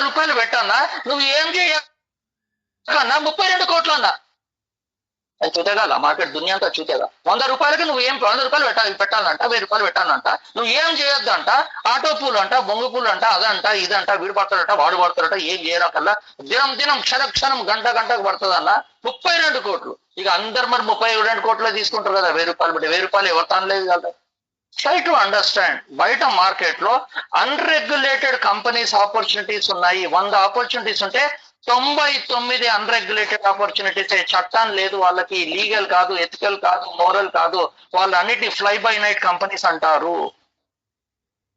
రూపాయలు పెట్టన్నా, నువ్వు ఏం చేయన్నా 32 కోట్లు అన్నా. అది చూతేగాల మార్కెట్ దునియా అంతా చూతేగా. 100 రూపాయలకి నువ్వు ఏం 100 రూపాయలు పెట్టాలంట, 1000 రూపాయలు పెట్టాలంట, నువ్వు ఏం చేయొద్దు అంట. ఆటో పూలు అంట, బొంగు పూలు అంట, అదంట ఇదంట, వీడు పడతాడట వాడు పడతాడట, ఏం చేయరాకల్లా దినం క్షణం గంటకు పడుతుందన్న. 32 కోట్లు. ఇక అందరు మరి 32 కోట్లే తీసుకుంటారు కదా 1000 రూపాయలు బట్టి. 1000 రూపాయలు ఎవరు తానలేదు కదా. Try to understand. బయట మార్కెట్ లో అన్రెగ్యులేటెడ్ కంపెనీస్ ఆపర్చునిటీస్ ఉన్నాయి. 100 ఆపర్చునిటీస్ ఉంటే 99 అన్రెగ్యులేటెడ్ ఆపర్చునిటీస్. చట్టం లేదు వాళ్ళకి, లీగల్ కాదు, ఎథికల్ కాదు, మోరల్ కాదు. వాళ్ళన్నిటి ఫ్లై బై నైట్ కంపెనీస్ అంటారు.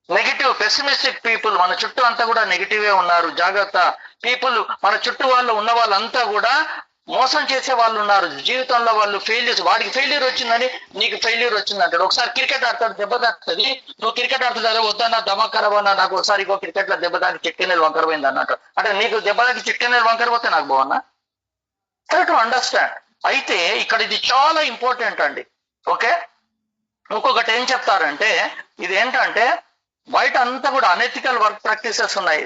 నెగిటివ్ పెసిమిస్టిక్ పీపుల్ మన చుట్టూ అంతా కూడా నెగిటివే ఉన్నారు. జాగ్రత్త. పీపుల్ మన చుట్టూ వాళ్ళు ఉన్న వాళ్ళంతా కూడా మోసం చేసే వాళ్ళు ఉన్నారు. జీవితంలో వాళ్ళు ఫెయిల్యూర్స్, వాడికి ఫెయిల్యూర్ వచ్చిందని నీకు ఫెయిల్యూర్ వచ్చింది అంటాడు. ఒకసారి క్రికెట్ ఆడతాడు, దెబ్బ తాకుతుంది. నువ్వు క్రికెట్ ఆడుతుంది వద్దన్నా దమక్ ఖరాబ్ అన్నా, నాకు ఒకసారి ఇంకో క్రికెట్ లో దెబ్బ తాకి చిట్కెనెల్ వంకర పోయింది అన్నట్టు. అంటే నీకు దెబ్బ తాకి చిట్కెనెల్ వంకర పోతే నాకు బాగున్నా. Try to understand. అయితే ఇక్కడ ఇది చాలా ఇంపార్టెంట్ అండి. ఓకే, ఇంకొకటి ఏం చెప్తారంటే ఇది ఏంటంటే బయట అంతా కూడా అనెథికల్ వర్క్ ప్రాక్టీసెస్ ఉన్నాయి.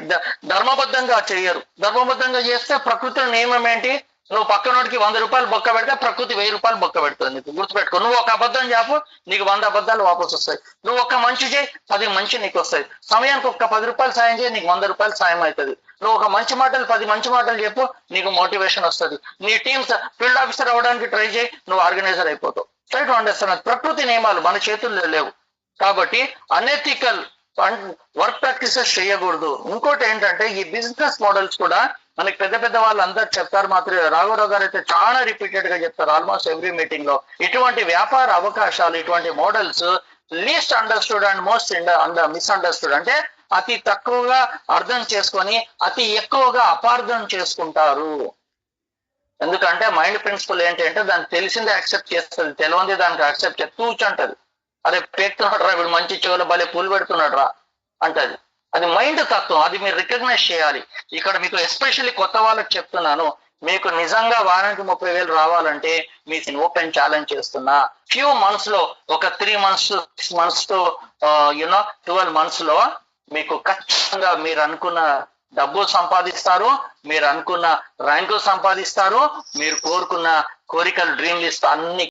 ధర్మబద్ధంగా చేయరు. ధర్మబద్ధంగా చేస్తే ప్రకృతి నియమం ఏంటి? నువ్వు పక్కనోడికి 100 రూపాయలు బొక్క పెడితే ప్రకృతి 1000 రూపాయలు బొక్క పెడుతుంది. నీకు గుర్తుపెట్టుకో. నువ్వు ఒక అబద్ధం చెప్పు, నీకు 100 అబద్ధాలు వాపసు వస్తాయి. నువ్వు ఒక మంచి చేయి, 10 మంచి నీకు వస్తాయి. సమయానికి ఒక 10 రూపాయలు సాయం చేయి, నీకు 100 రూపాయలు సాయం అవుతుంది. నువ్వు ఒక మంచి మాటలు 10 మంచి మాటలు చెప్పు, నీకు మోటివేషన్ వస్తుంది. నీ టీమ్స్ ఫీల్డ్ ఆఫీసర్ అవ్వడానికి ట్రై చేయి, నువ్వు ఆర్గనైజర్ అయిపోతావు. Try to understand. ప్రకృతి నియమాలు మన చేతుల్లో లేవు. కాబట్టి అనెథికల్ వర్క్ ప్రాక్టీసెస్ చేయకూడదు. ఇంకోటి ఏంటంటే ఈ బిజినెస్ మోడల్స్ కూడా మనకి పెద్ద వాళ్ళు అందరు చెప్తారు. మాత్రం రాఘవరావు గారు అయితే చాలా రిపీటెడ్ గా చెప్తారు ఆల్మోస్ట్ ఎవ్రీ మీటింగ్ లో. ఇటువంటి వ్యాపార అవకాశాలు, ఇటువంటి models least understood and most misunderstood. అంటే అతి తక్కువగా అర్థం చేసుకొని అతి ఎక్కువగా అపార్థం చేసుకుంటారు. ఎందుకంటే మైండ్ ప్రిన్సిపల్ ఏంటంటే దానికి తెలిసిందే యాక్సెప్ట్ చేస్తుంది, తెలియంది దానికి యాక్సెప్ట్ తూచంటది. అదే పేరుతున్నాడు రా వీడు, మంచి చెవులు భలే పూలు పెడుతున్నాడు రా అంటది. అది మైండ్ తత్వం. అది మీరు రికగ్నైజ్ చేయాలి. ఇక్కడ మీకు ఎస్పెషల్లీ కొత్త వాళ్ళకి చెప్తున్నాను, మీకు నిజంగా వారానికి 30,000 రావాలంటే మీకు ఓపెన్ ఛాలెంజ్ చేస్తున్నా. ఫ్యూ మంత్స్ లో, ఒక 3 months 6 months తో 12 months లో మీకు ఖచ్చితంగా మీరు అనుకున్న డబ్బులు సంపాదిస్తారు, మీరు అనుకున్న ర్యాంకులు సంపాదిస్తారు, మీరు కోరుకున్న కోరికలు డ్రీమ్ లిస్ట్ అన్ని